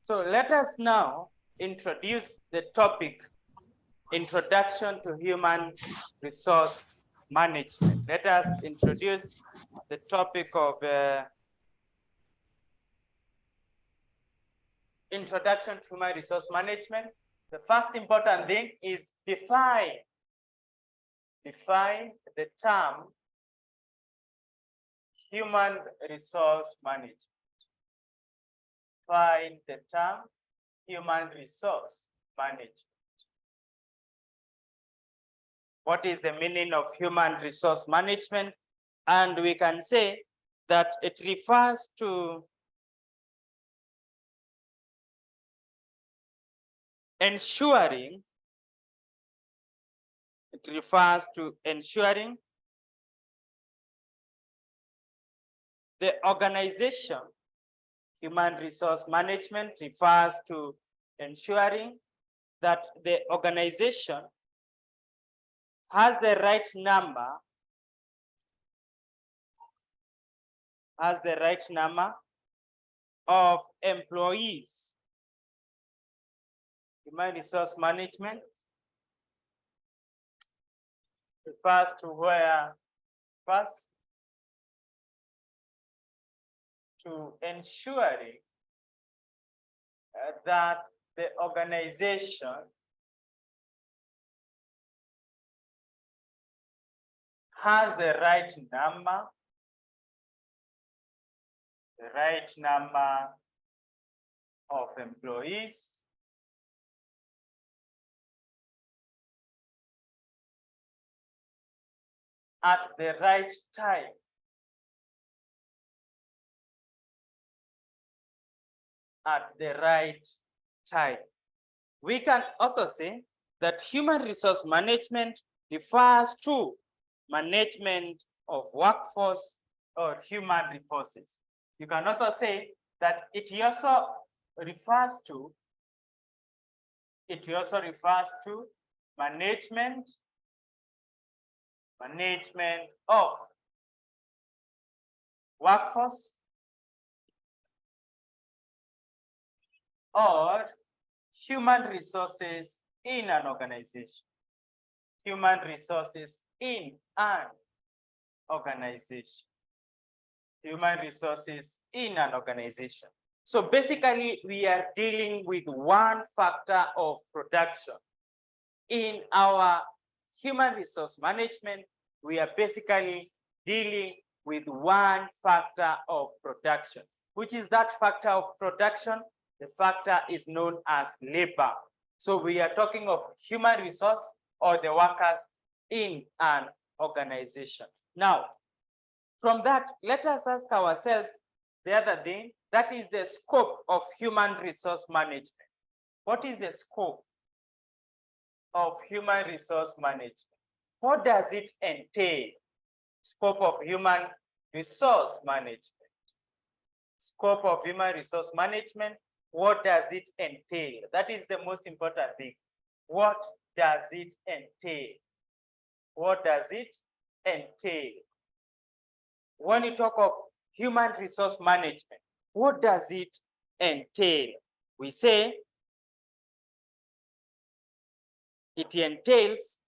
So let us now introduce the topic, Introduction to Human Resource Management. Let us introduce the topic of Introduction to Human Resource Management. The first important thing is define the term human resource management. Define the term human resource management. What is the meaning of human resource management? And we can say that it refers to ensuring the organization. Human resource management refers to ensuring that the organization has the right number of employees. Human resource management refers to first to ensuring that the organization has the right number of employees at the right time. We can also say that human resource management refers to management of workforce or human resources. You can also say that it also refers to management of workforce or human resources in an organization. Human resources in an organization. Human resources in an organization. So basically, we are dealing with one factor of production. In our human resource management, we are basically dealing with one factor of production. Which is that factor of production? The factor is known as labor. So we are talking of human resource or the workers in an organization. Now, from that, let us ask ourselves the other thing, that is the scope of human resource management. What is the scope of human resource management? What does it entail? Scope of human resource management. Scope of human resource management, what does it entail? That is the most important thing. What does it entail? What does it entail? When you talk of human resource management, what does it entail? We say it entails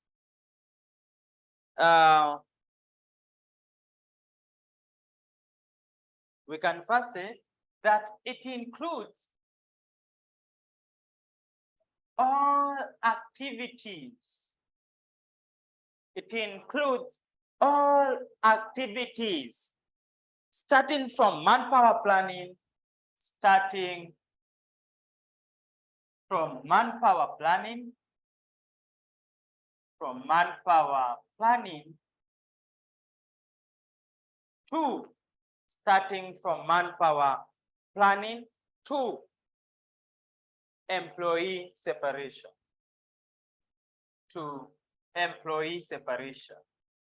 we can first say that it includes all activities. It includes all activities, starting from manpower planning, to employee separation.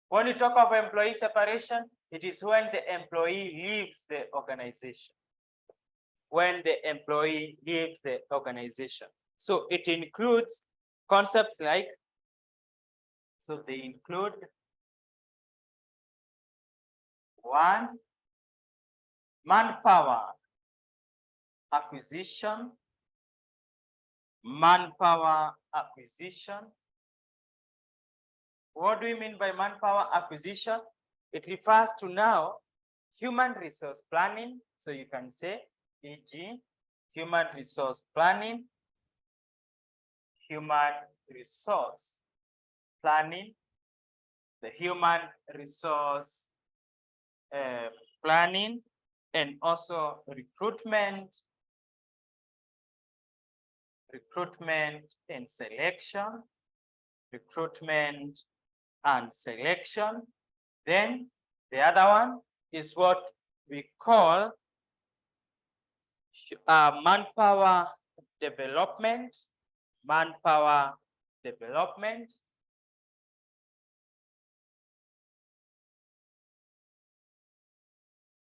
When you talk of employee separation, it is when the employee leaves the organization. So it includes concepts like, so they include one, manpower acquisition, manpower acquisition. What do we mean by manpower acquisition? It refers to now human resource planning. So you can say, e.g., human resource planning, human resource planning, the human resource planning, and also recruitment and selection, recruitment and selection. Then the other one is what we call manpower development, manpower development.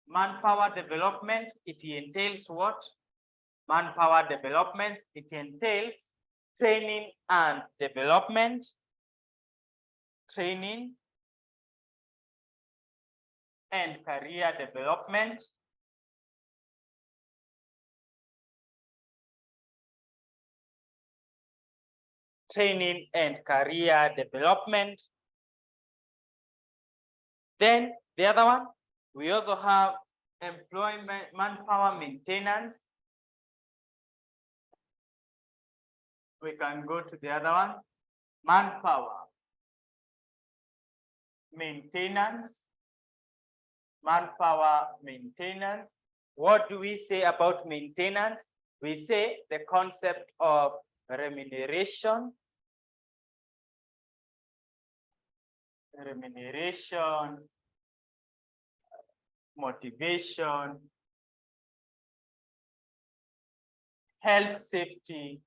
Manpower development, it entails what? Manpower development, it entails training and development, training and career development, training and career development. Then the other one, we also have employment, manpower maintenance. We can go to the other one, manpower maintenance, manpower maintenance. What do we say about maintenance? We say the concept of remuneration, motivation, health safety,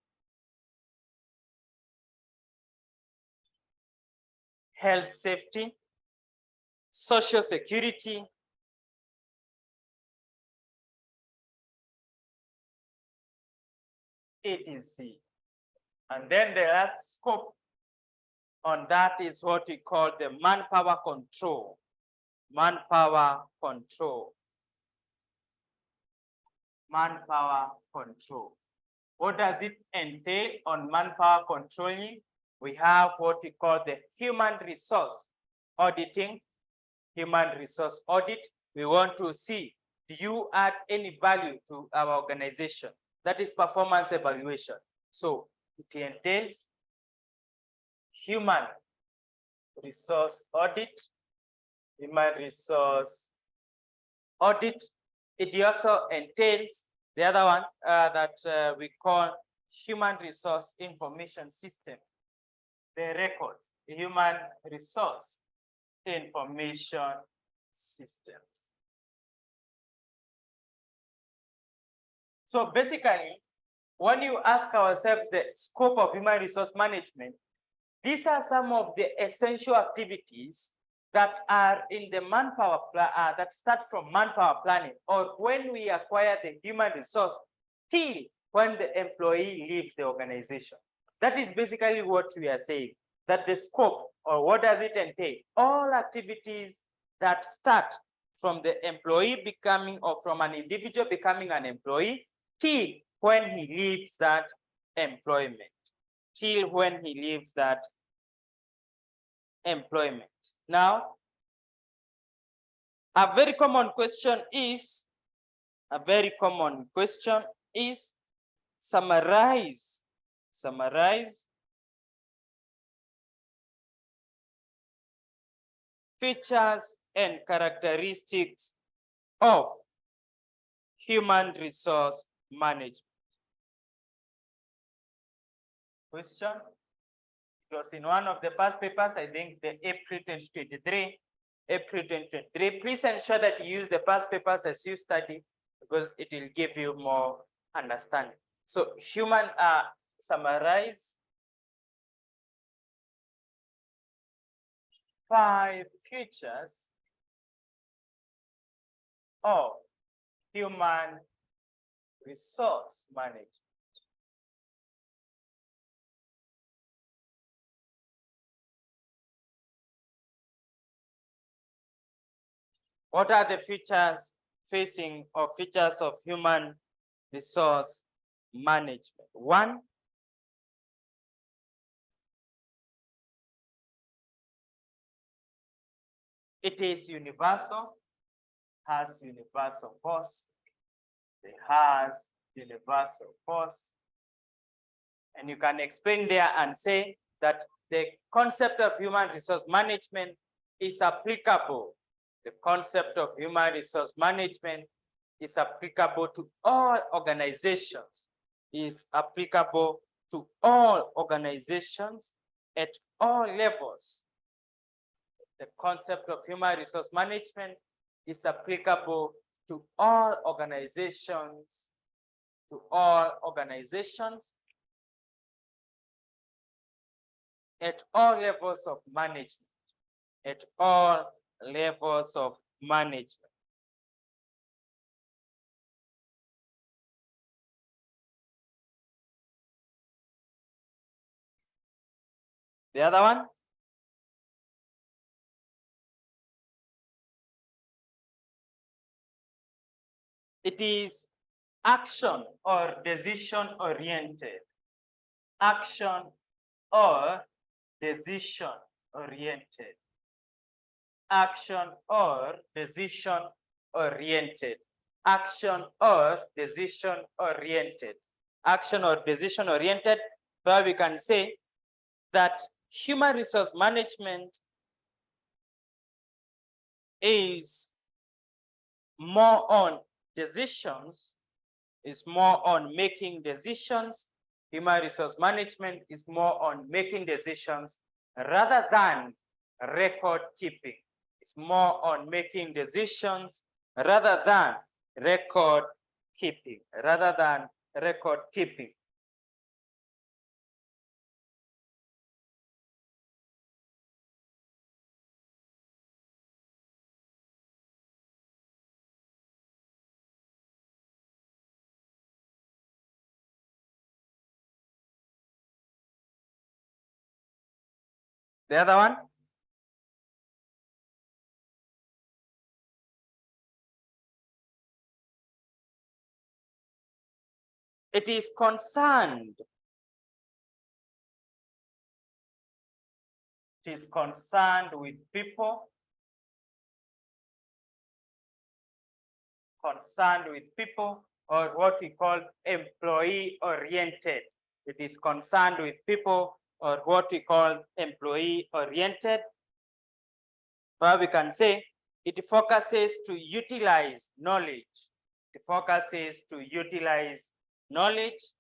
social security, etc. And then the last scope on that is what we call the manpower control. Manpower control. Manpower control. What does it entail on manpower controlling? We have what we call the human resource auditing. Human resource audit. We want to see, do you add any value to our organization? That is performance evaluation. So it entails human resource audit, human resource audit. It also entails the other one that we call human resource information system, the records, human resource information systems. So basically, when you ask ourselves the scope of human resource management, these are some of the essential activities that are in the manpower that start from manpower planning, or when we acquire the human resource till when the employee leaves the organization. That is basically what we are saying, that the scope, or what does it entail? All activities that start from the employee becoming, or from an individual becoming an employee, till when he leaves that employment, till when he leaves that employment. Now, a very common question is summarize features and characteristics of human resource management. Question? It was in one of the past papers, I think the April 2023. Please ensure that you use the past papers as you study, because it will give you more understanding. So human summarize 5 features of human resource management. What are the features of human resource management? 1, It is universal, has universal force. It has universal force. And you can explain there and say that the concept of human resource management is applicable. The concept of human resource management is applicable to all organizations, is applicable to all organizations at all levels. The concept of human resource management is applicable to all organizations, at all levels of management, at all levels of management. The other one? It is action or decision oriented. Action or decision oriented. Action or decision oriented. Action or decision oriented. Action or decision oriented, where we can say that human resource management is more on decisions, is more on making decisions. Human resource management is more on making decisions rather than record keeping. It's more on making decisions rather than record keeping, The other one? It is concerned. It is concerned with people. Concerned with people, or what we call employee oriented. It is concerned with people, or what we call employee oriented. Where we can say it focuses to utilize knowledge. It focuses to utilize knowledge.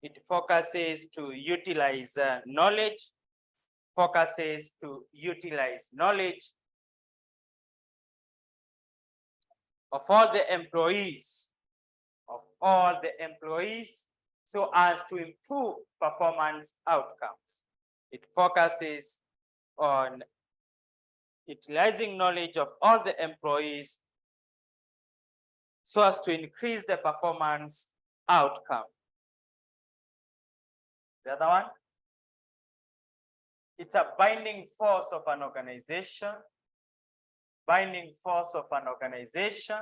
It focuses to utilize knowledge. Focuses to utilize knowledge of all the employees, so as to improve performance outcomes. It focuses on utilizing knowledge of all the employees so as to increase the performance outcome. The other one? It's a binding force of an organization. Binding force of an organization.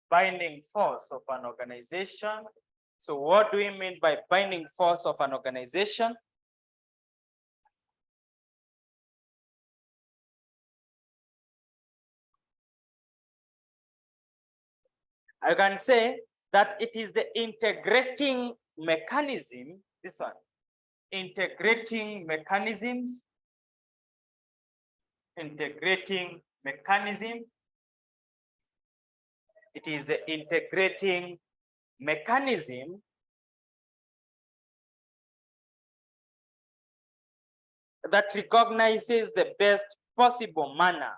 Binding force of an organization. So what do we mean by binding force of an organization? I can say that it is the integrating mechanism, this one, integrating mechanisms, integrating mechanism. It is the integrating mechanism that recognizes the best possible manner,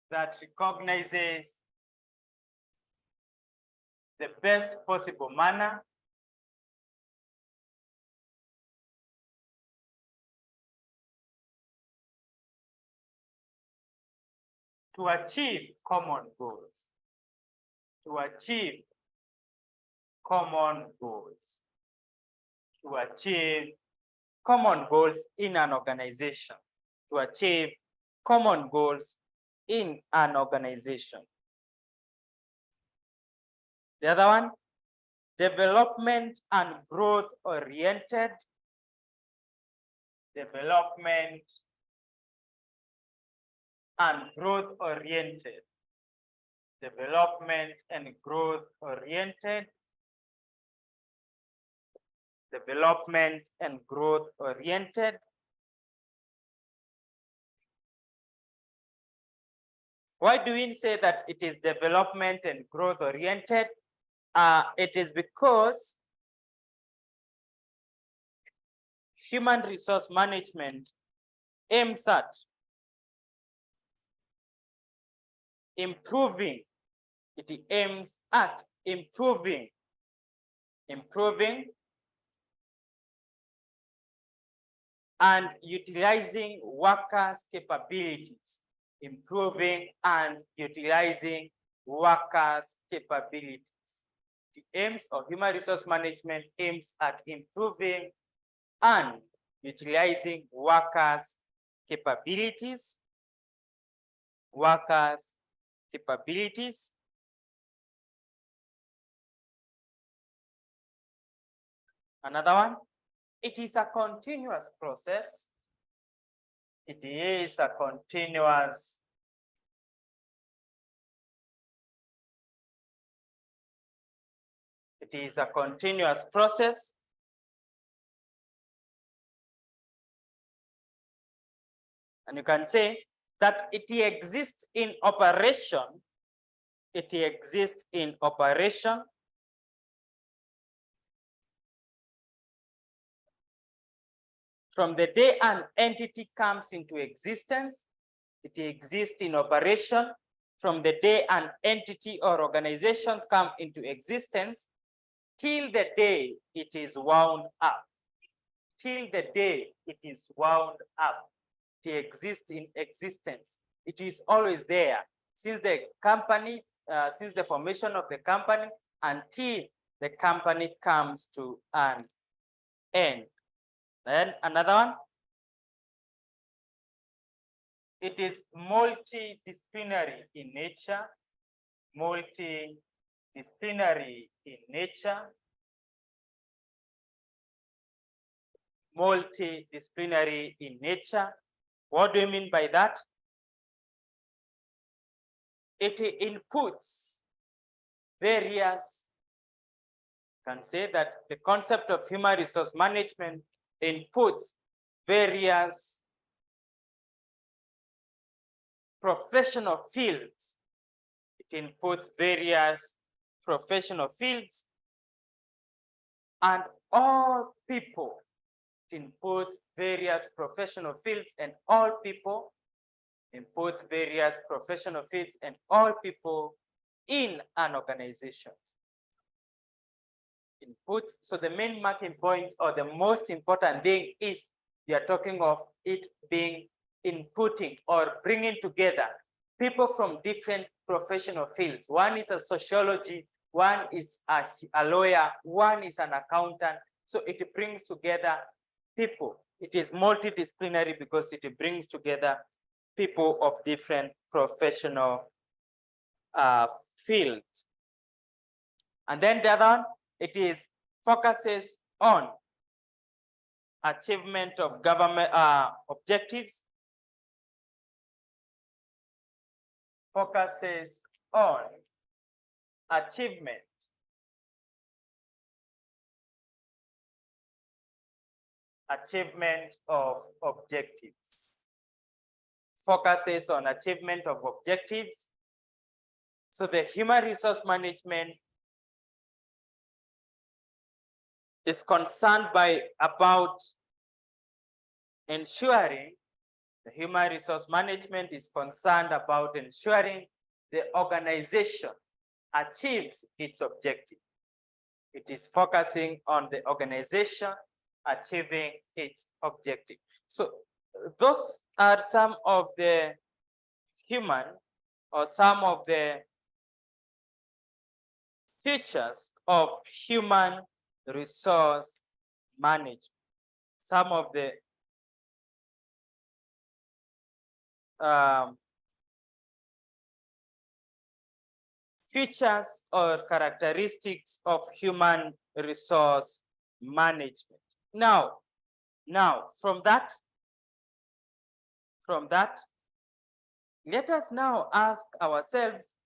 that recognizes the best possible manner to achieve common goals, to achieve common goals, to achieve common goals in an organization, to achieve common goals in an organization. The other one, development and growth oriented. Development and growth oriented. Development and growth oriented. Development and growth oriented. Why do we say that it is development and growth oriented? It is because human resource management aims at improving. It aims at improving and utilizing workers' capabilities. Improving and utilizing workers' capabilities. The aims of human resource management aims at improving and utilizing workers' capabilities. Workers' capabilities. Another one, it is a continuous process. It is a continuous process. And you can say that it exists in operation. It exists in operation. From the day an entity comes into existence, it exists in operation. From the day an entity or organizations come into existence, till the day it is wound up. Till the day it is wound up. It exists in existence. It is always there since the company, since the formation of the company until the company comes to an end. Then another one, it is multidisciplinary in nature. Multidisciplinary in nature. Multidisciplinary in nature. What do you mean by that? It inputs various, you can say that the concept of human resource management inputs various professional fields. It inputs various professional fields and all people. It inputs various professional fields and all people. Inputs various professional fields and all people in an organization. Inputs. So the main marking point or the most important thing is we are talking of it being inputting or bringing together people from different professional fields. One is a sociology, one is a lawyer, one is an accountant. So it brings together people. It is multidisciplinary because it brings together people of different professional fields. And then the other one, it is focuses on achievement of government objectives. Focuses on achievement of objectives. Focuses on achievement of objectives. So the human resource management is concerned about ensuring, the human resource management is concerned about ensuring the organization achieves its objective. It is focusing on the organization achieving its objective. So those are some of the human or some of the features of human resource management. Some of the features or characteristics of human resource management. Now from that, Let us now ask ourselves,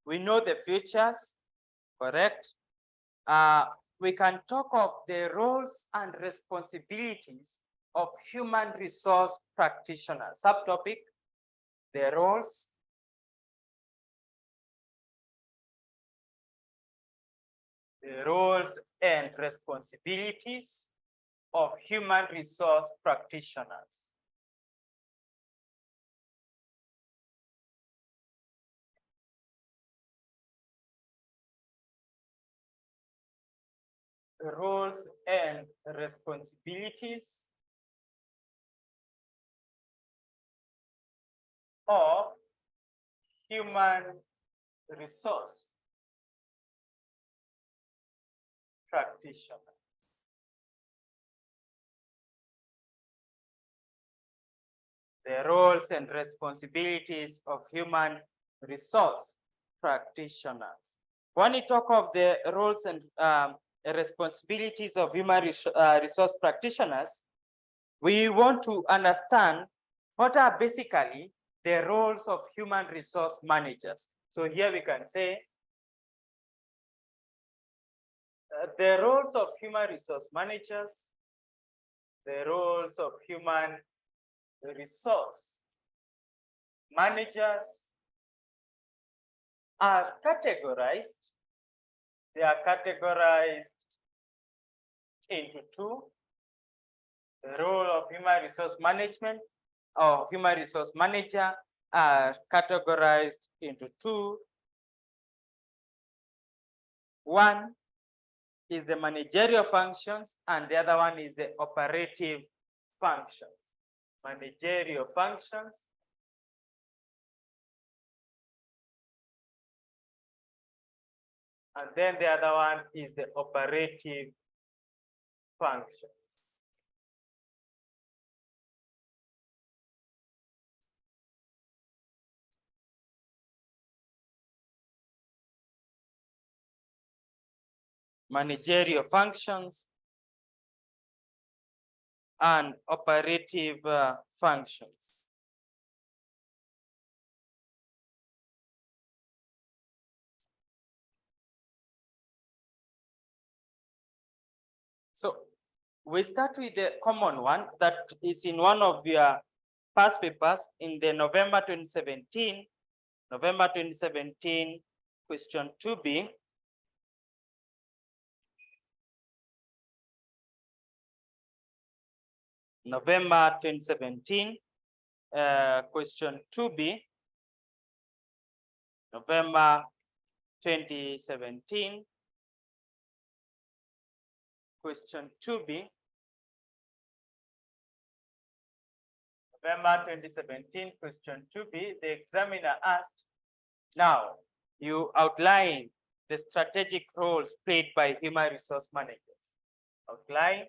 we know the futures, correct? We can talk of the roles and responsibilities of human resource practitioners. Subtopic, the roles and responsibilities of human resource practitioners. The roles and responsibilities of human resource practitioner. The roles and responsibilities of human resource practitioners. When we talk of the roles and responsibilities of human resource practitioners, we want to understand what are basically the roles of human resource managers. So here we can say the roles of human resource managers, the roles of human resource managers are categorized. They are categorized into two. The role of human resource management or human resource manager are categorized into two. One is the managerial functions and the other one is the operative functions. Managerial functions and then the other one is the operative functions. Managerial functions and operative functions. So we start with the common one that is in one of your past papers in the November 2017 question 2B. November 2017 question 2B. November 2017 question 2B. November 2017 question 2B, the examiner asked, now you outline the strategic roles played by human resource managers. Outline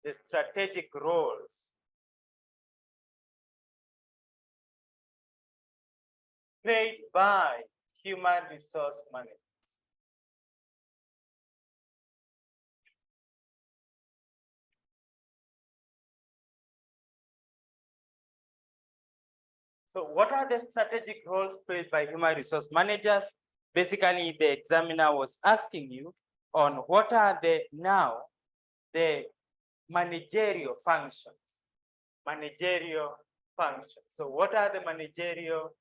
the strategic roles played by human resource managers. So what are the strategic roles played by human resource managers? Basically, the examiner was asking you on what are the managerial functions. Managerial functions. So what are the managerial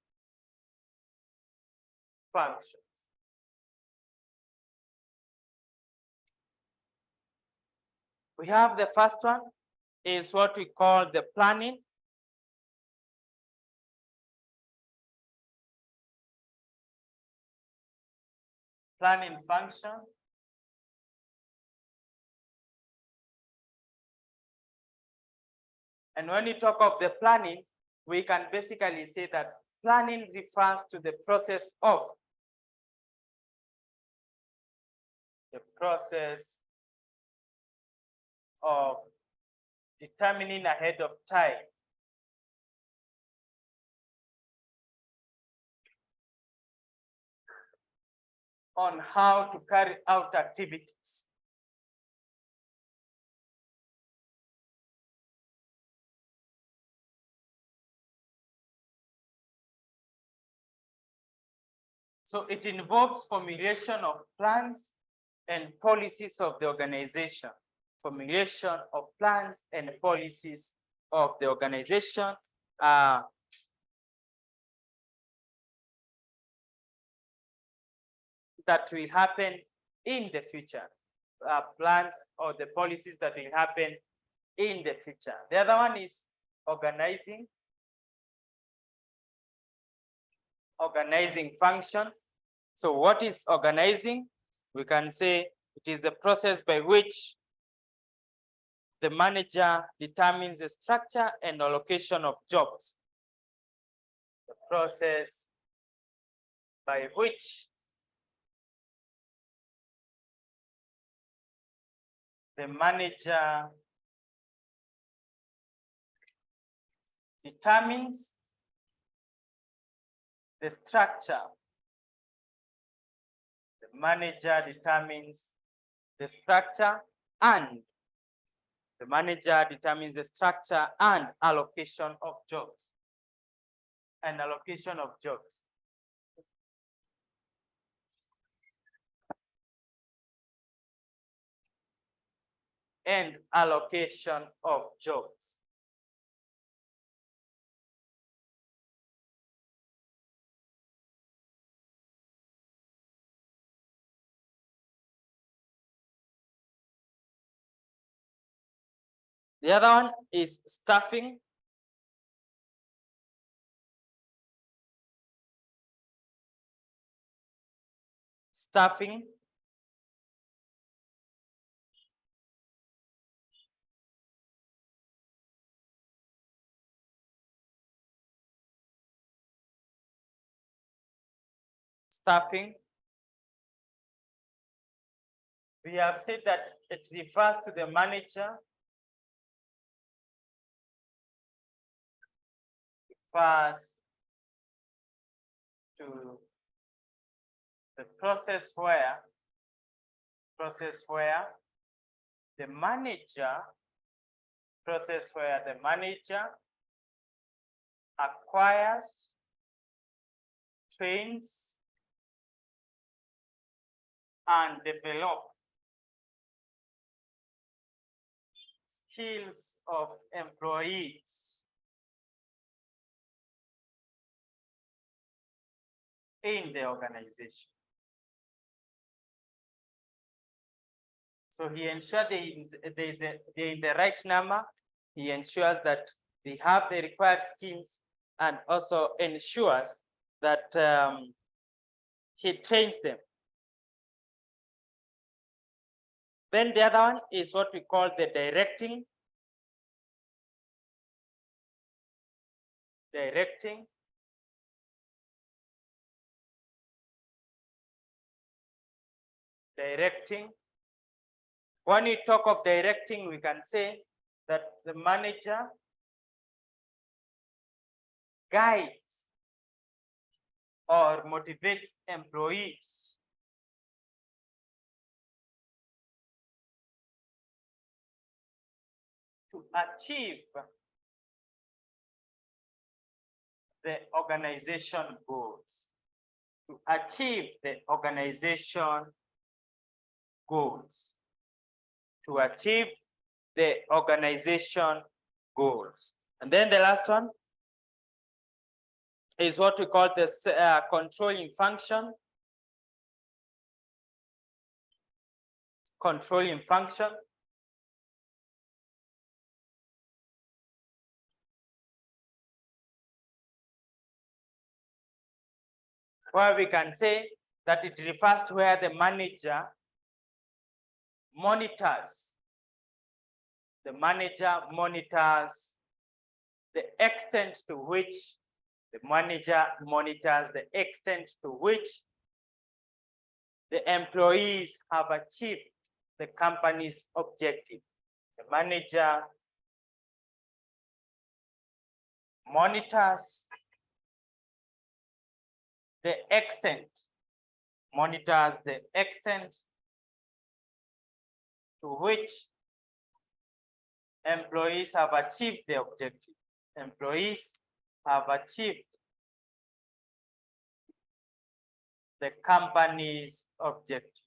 functions? We have the first one is what we call the planning. Planning function. And when we talk of the planning, we can basically say that planning refers to the process of determining ahead of time on how to carry out activities. So it involves formulation of plans and policies of the organization. Formulation of plans and policies of the organization. That will happen in the future. Plans or the policies that will happen in the future. The other one is organizing. Organizing function. So what is organizing? We can say it is the process by which the manager determines the structure and allocation of jobs. The process by which the manager determines the structure. The manager determines the structure and the manager determines the structure and allocation of jobs. And allocation of jobs. And allocation of jobs. The other one is staffing. Staffing. Staffing. We have said that it refers to the manager. Refers to the process where the manager acquires, trains, and develop skills of employees in the organization. So he ensures they're in the right number. He ensures that they have the required skills and also ensures that he trains them. Then the other one is what we call the directing. Directing. Directing. When we talk of directing, we can say that the manager guides or motivates employees to achieve the organization goals. To achieve the organization goals. To achieve the organization goals. And then the last one is what we call the controlling function. Controlling function. Where we can say that it refers to where the manager monitors. The manager monitors the extent to which the manager monitors the extent to which the employees have achieved the company's objective. The manager monitors the extent, to which employees have achieved the objective. Employees have achieved the company's objective.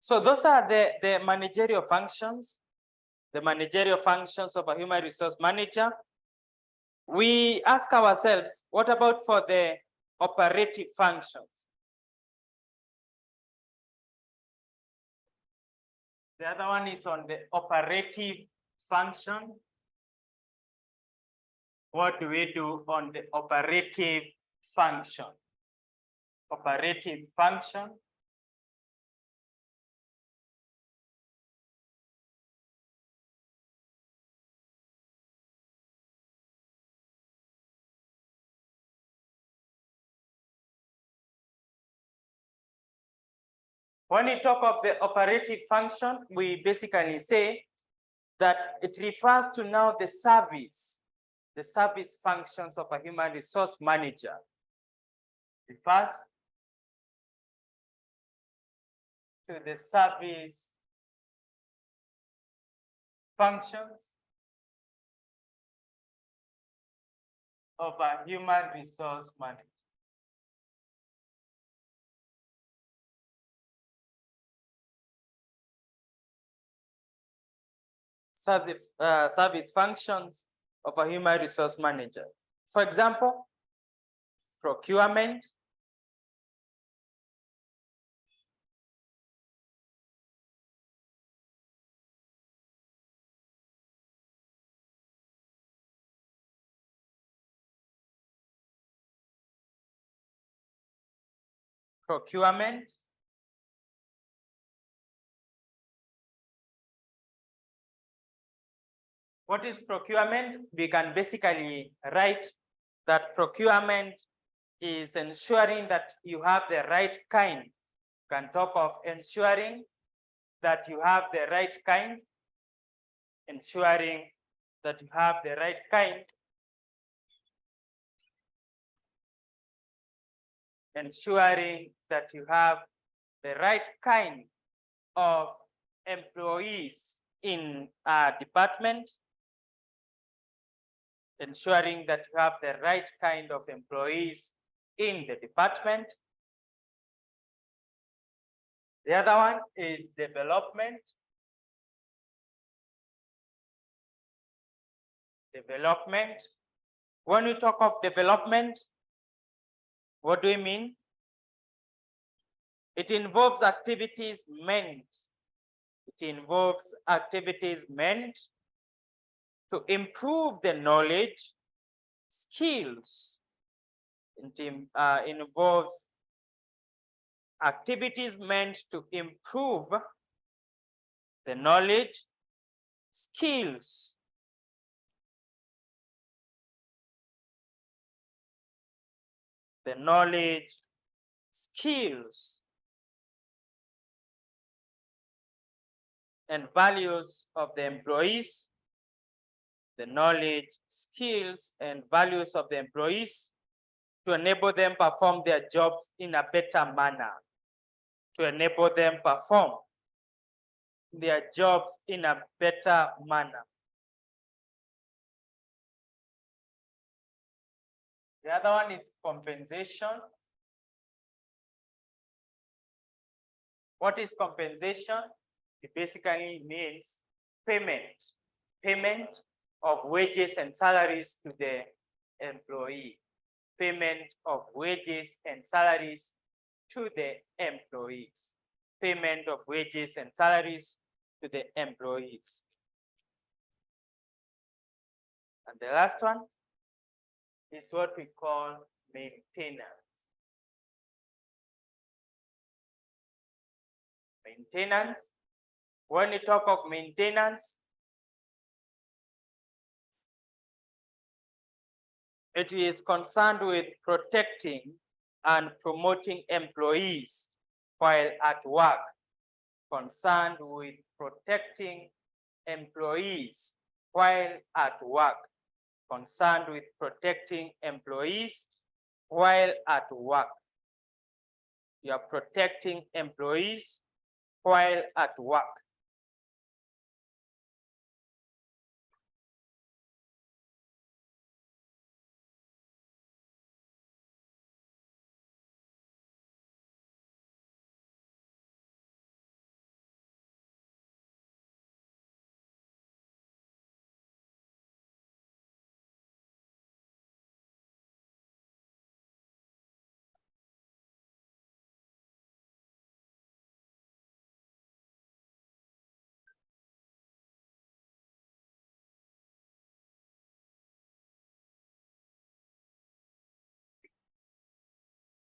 So those are the managerial functions, of a human resource manager. We ask ourselves, what about for the operative functions? The other one is on the operative function. What do we do on the operative function? Operative function. When we talk of the operative function, we basically say that it refers to now the service functions of a human resource manager. Refers to the service functions of a human resource manager. Service functions of a human resource manager. For example, procurement, What is procurement? We can basically write that procurement is ensuring that you have the right kind. You can talk of ensuring that you have the right kind, ensuring that you have the right kind, ensuring that you have the right kind of employees in a department, ensuring that you have the right kind of employees in the department. The other one is development. Development. When we talk of development, what do we mean? It involves activities meant. It involves activities meant to improve the knowledge, skills. It involves activities meant to improve the knowledge, skills. The knowledge, skills, and values of the employees. The knowledge, skills, and values of the employees to enable them perform their jobs in a better manner. To enable them perform their jobs in a better manner. The other one is compensation. What is compensation? It basically means payment of wages and salaries to the employee. Payment of wages and salaries to the employees. Payment of wages and salaries to the employees. And the last one is what we call maintenance. Maintenance. When we talk of maintenance, it is concerned with protecting and promoting employees while at work. Concerned with protecting employees while at work. Concerned with protecting employees while at work. You are protecting employees while at work.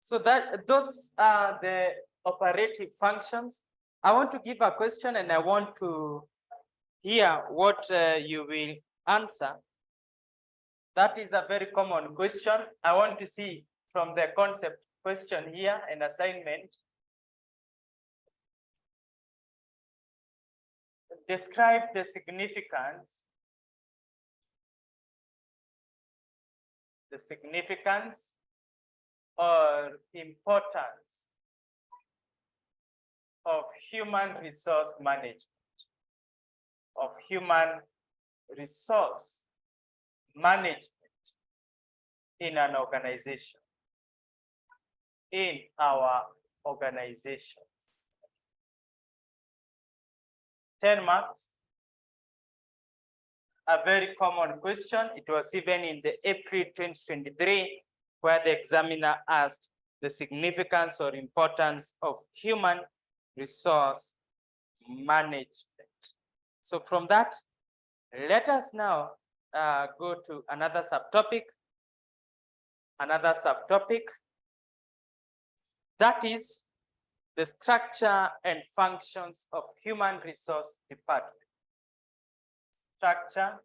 So that those are the operative functions. I want to give a question and I want to hear what you will answer. That is a very common question. I want to see from the concept question here and assignment. Describe the significance or importance of human resource management, in an organization, in our organization. 10 marks. A very common question. It was even in the April 2023, where the examiner asked the significance or importance of human resource management. So from that, let us now go to another subtopic. That is the structure and functions of human resource department. Structure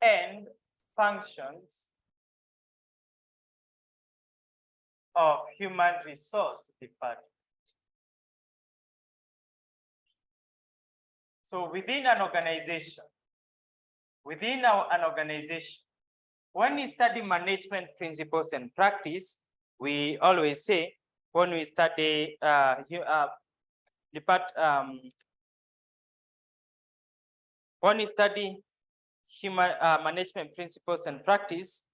and functions of human resource department. So within an organization, when we study management principles and practice, we always say when we study human management principles and practice,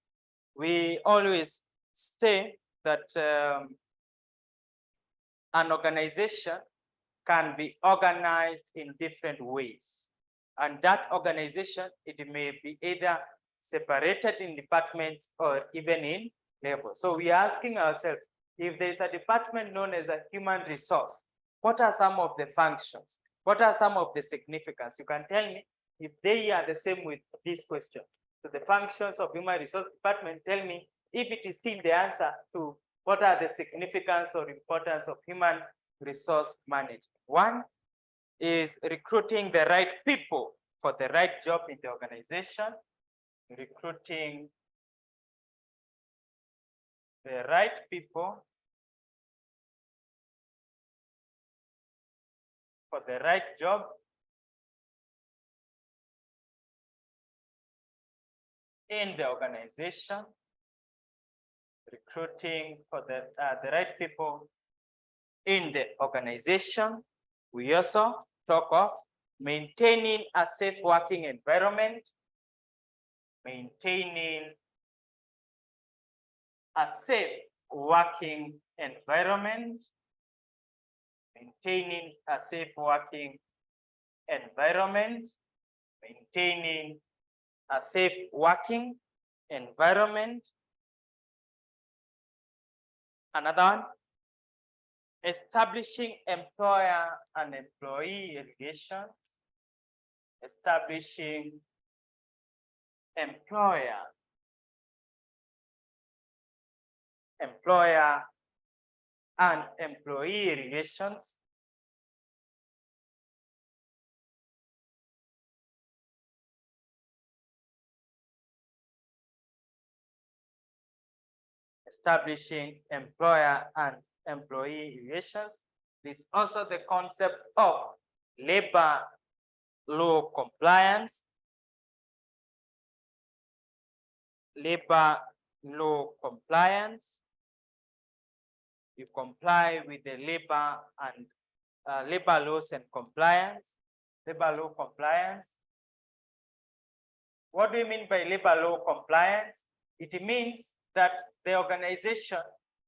we always say that an organization can be organized in different ways. And that organization, it may be either separated in departments or even in levels. So we are asking ourselves, if there is a department known as a human resource, what are some of the functions? What are some of the significance? You can tell me if they are the same with this question. So the functions of human resource department, tell me if it is still the answer to what are the significance or importance of human resource management. One is recruiting the right people for the right job in the organization. Recruiting the right people for the right job in the organization. Recruiting for the right people in the organization. We also talk of maintaining a safe working environment. Maintaining a safe working environment. Maintaining a safe working environment. Maintaining a safe working environment. Another one, establishing employer and employee relations. Establishing employer and employee relations. Establishing employer and employee relations. This is also the concept of labor law compliance. Labor law compliance. You comply with the labor and labor laws and compliance. Labor law compliance. What do you mean by labor law compliance? It means that the organization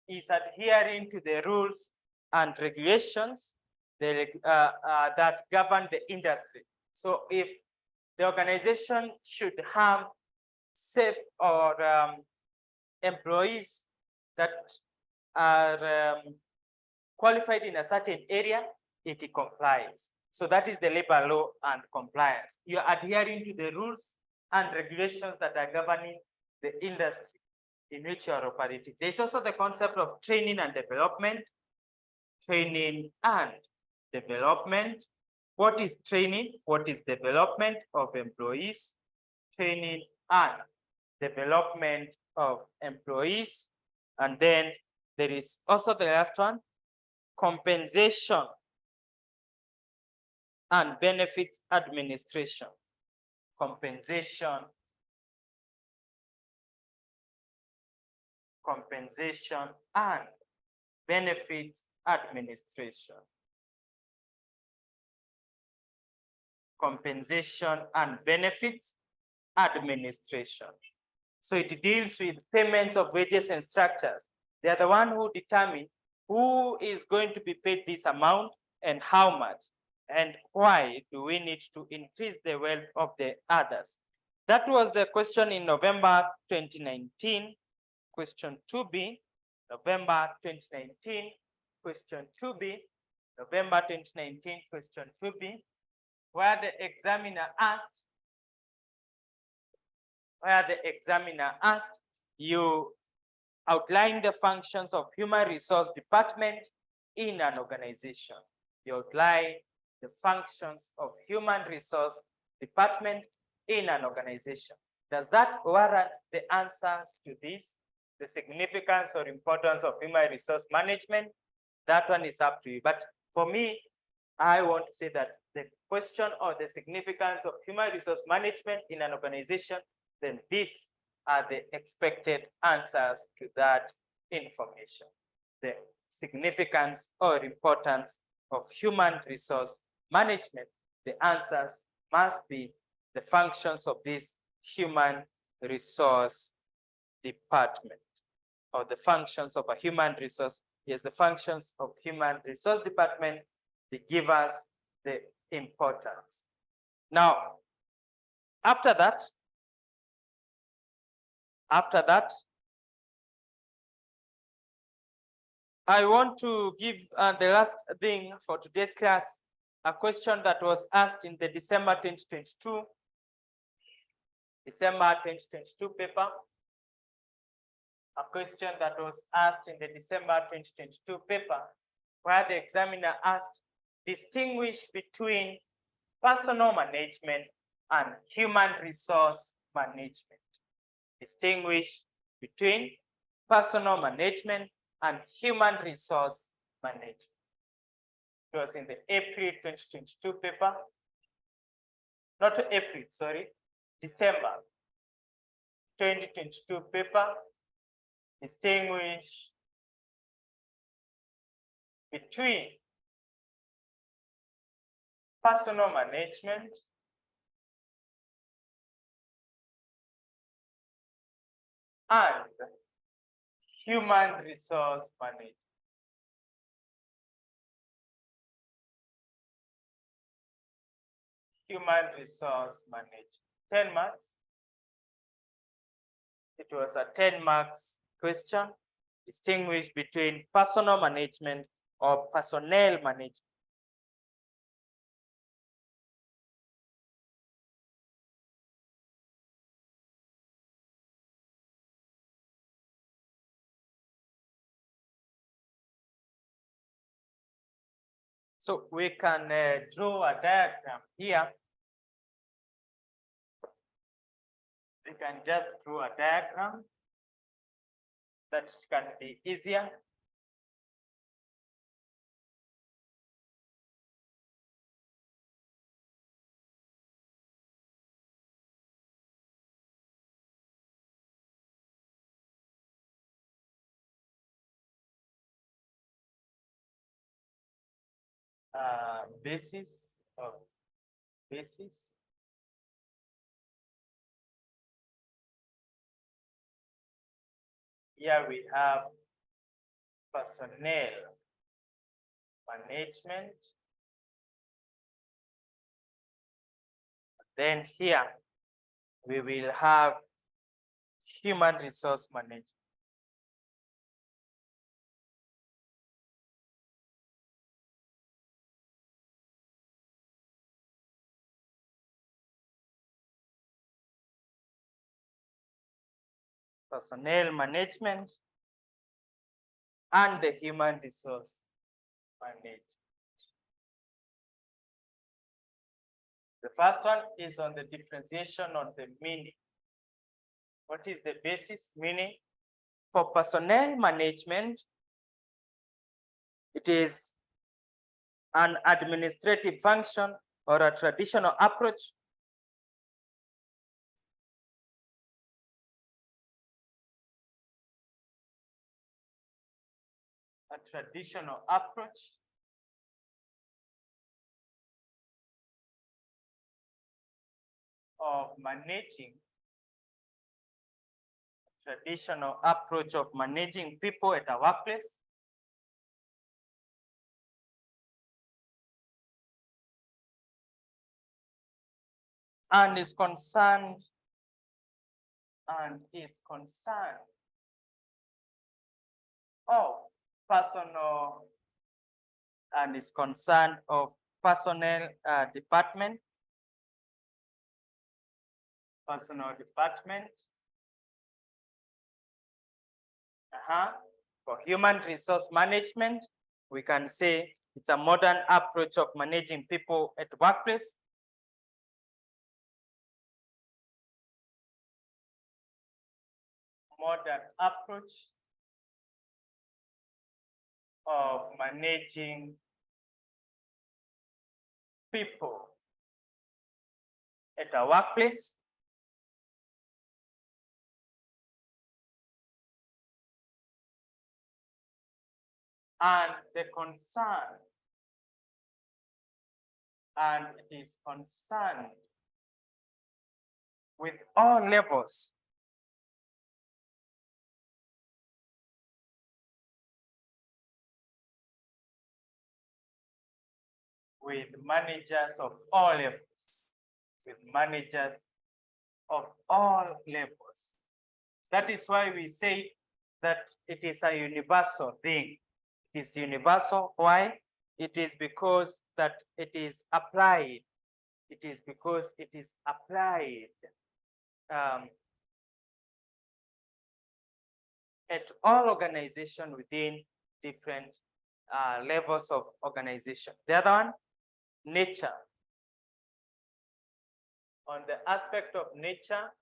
is adhering to the rules and regulations that govern the industry. So if the organization should have safe or employees that are qualified in a certain area, it complies. So that is the labor law and compliance. You are adhering to the rules and regulations that are governing the industry. in which you are operating. There's also the concept of training and development. Training and development. What is training? What is development of employees? Training and development of employees. And then there is also the last one, compensation and benefits administration. Compensation and benefits administration. Compensation and benefits administration. So it deals with payments of wages and structures. They are the one who determine who is going to be paid this amount and how much, and why do we need to increase the wealth of the others. That was the question in November 2019. Question 2B, November 2019. Question 2B, November 2019. Question 2B, where the examiner asked, you outline the functions of human resource department in an organization. You outline the functions of human resource department in an organization. Does that warrant the answers to this? The significance or importance of human resource management? That one is up to you. But for me, I want to say that the question or the significance of human resource management in an organization, then these are the expected answers to that information. The significance or importance of human resource management, the answers must be the functions of this human resource department, or the functions of a human resource. Yes, the functions of human resource department, they give us the importance. Now, after that, I want to give the last thing for today's class, a question that was asked in the December 2022 paper. A question that was asked in the December 2022 paper, where the examiner asked, distinguish between personal management and human resource management. Distinguish between personal management and human resource management. It was in the April 2022 paper. Not April, sorry, December 2022 paper. Distinguish between personal management and human resource management. Human resource management. 10 marks. It was a 10 marks question. Distinguish between personal management or personnel management. So we can draw a diagram here. We can just draw a diagram that can be easier. Basis. Here we have personnel management. Then here we will have human resource management. personnel management, and the human resource management. The first one is on the differentiation of the meaning. What is the basis meaning? For personnel management, it is an administrative function or a traditional approach of managing people at a workplace. And is concerned of personnel department, For human resource management, we can say it's a modern approach of managing people at workplace. Modern approach of managing people at a workplace. And the concern, and it is concerned with all levels with managers of all levels. That is why we say that it is a universal thing. It is universal. Why? It is because that it is applied. It is because it is applied at all organizations within different levels of organization. The other one, nature. On the aspect of nature,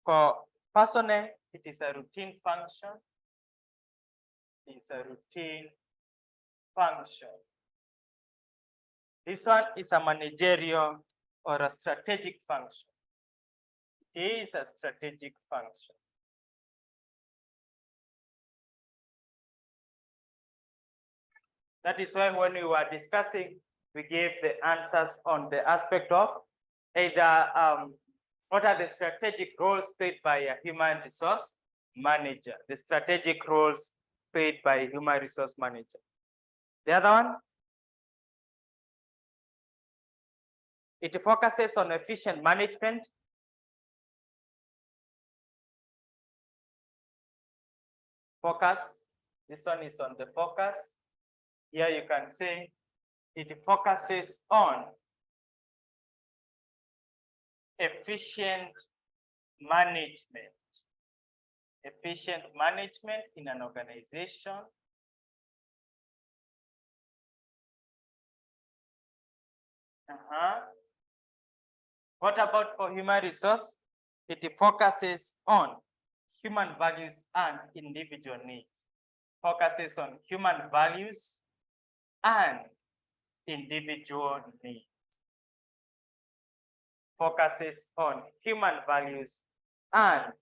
for personnel, it is a routine function. This one is a managerial or a strategic function. It is a strategic function. That is why when we were discussing, we gave the answers on the aspect of either what are the strategic roles played by a human resource manager, the strategic roles played by a human resource manager. The other one, it focuses on efficient management. Focus, this one is on the focus. Here you can say it focuses on efficient management in an organization. What about for human resource? It focuses on human values and individual needs. Focuses on human values and individual needs. Focuses on human values and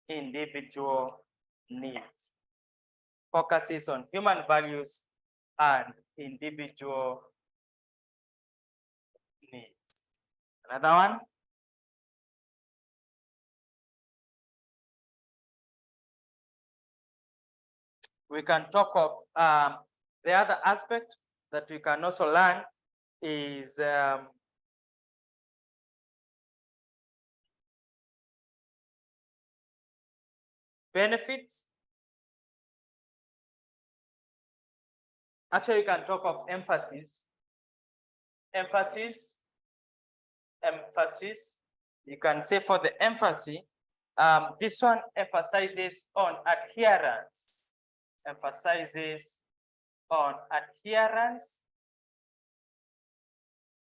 individual needs. Focuses on human values and individual needs. Another one. We can talk of the other aspect that we can also learn is benefits. Actually, you can talk of emphasis. Emphasis You can say for the emphasis, this one emphasizes on adherence, emphasizes on adherence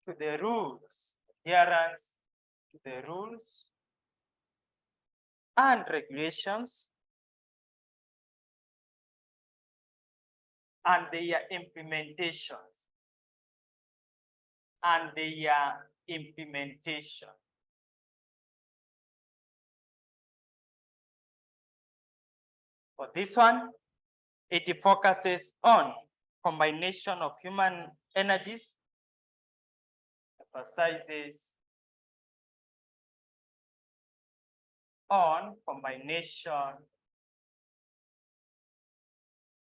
to the rules, adherence to the rules and regulations and their implementations, and their implementation. For this one, it focuses on combination of human energies, emphasizes on combination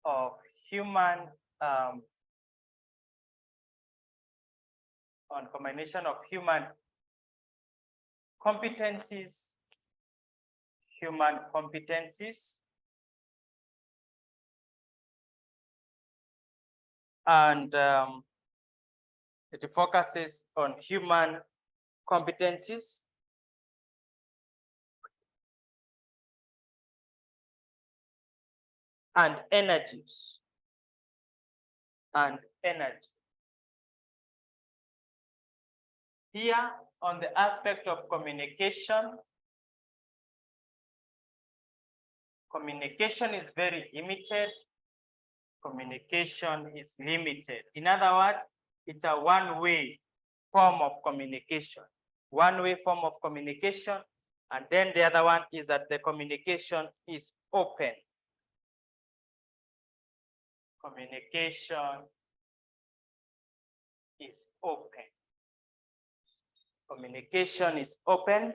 of human competencies, and it focuses on human competencies and energies, Here on the aspect of communication, communication is very limited. Communication is limited. In other words, it's a one-way form of communication. One-way form of communication. And then the other one is that the communication is open. Communication is open. Communication is open.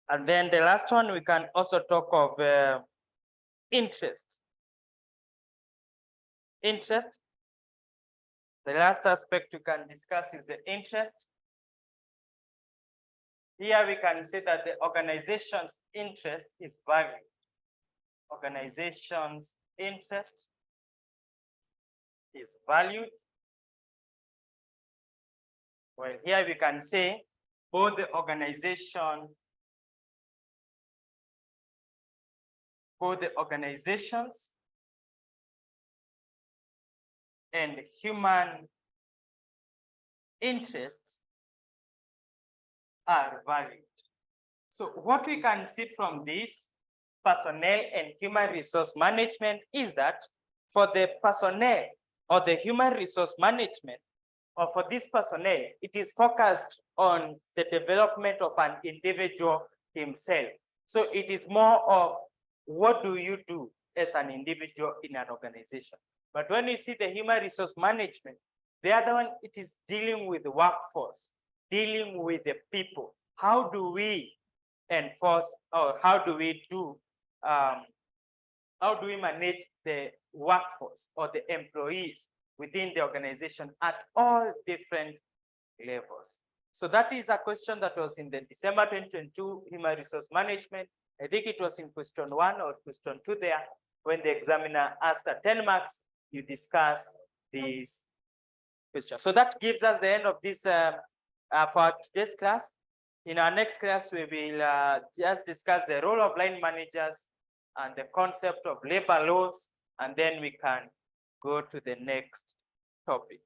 And then the last one, we can also talk of interest. Interest. The last aspect we can discuss is the interest. Here we can say that the organization's interest is valued. Organization's interest is valued. Well, here we can say both the organizations and human interests are valued. So what we can see from this personnel and human resource management is that for the personnel or the human resource management, or for this personnel, it is focused on the development of an individual himself. So it is more of what do you do as an individual in an organization. But when you see the human resource management, the other one, it is dealing with the workforce, dealing with the people. How do we enforce, or how do we manage the workforce or the employees within the organization at all different levels? So that is a question that was in the December 2022 human resource management. I think it was in question 1 or question 2 there, when the examiner asked at 10 marks, you discuss this question. So that gives us the end of this for today's class. In our next class, we will just discuss the role of line managers and the concept of labor laws, and then we can go to the next topic.